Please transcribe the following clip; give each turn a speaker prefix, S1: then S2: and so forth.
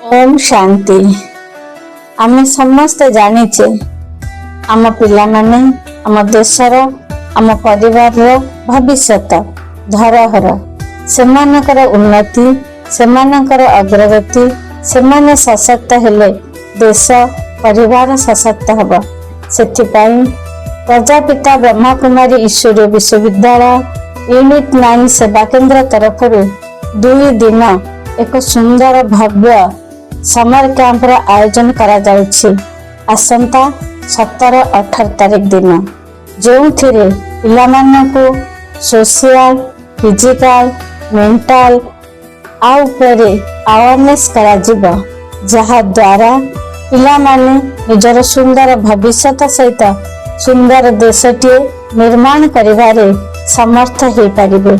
S1: ओम शांति। आम समस्ते जानिचे आम पिला माने आम देशर आम परिवार भविष्यत धरहर सेमानकर उन्नति सेमानकर अग्रगति सेमाने सशक्त हेले देश परिवार सशक्त हब। सेथिपाई प्रजापिता ब्रह्मा कुमारी ईश्वरीय विश्वविद्यालय यूनिट 9 सेवा केन्द्र तरफ 2 दिन एक सुंदर भव्य समर कैंप आयोजन करा जाउछि। आसंता 17-18 तारीख दिन जो थिरे पिला मानकु सोशल फिजिकल मेंटल आउपरे अवेयरनेस करा जिवो, जहा द्वारा पिला माने निजर सुंदर भविष्यत सहित सुंदर देशटी निर्माण करिवारे समर्थ हो पारिबे।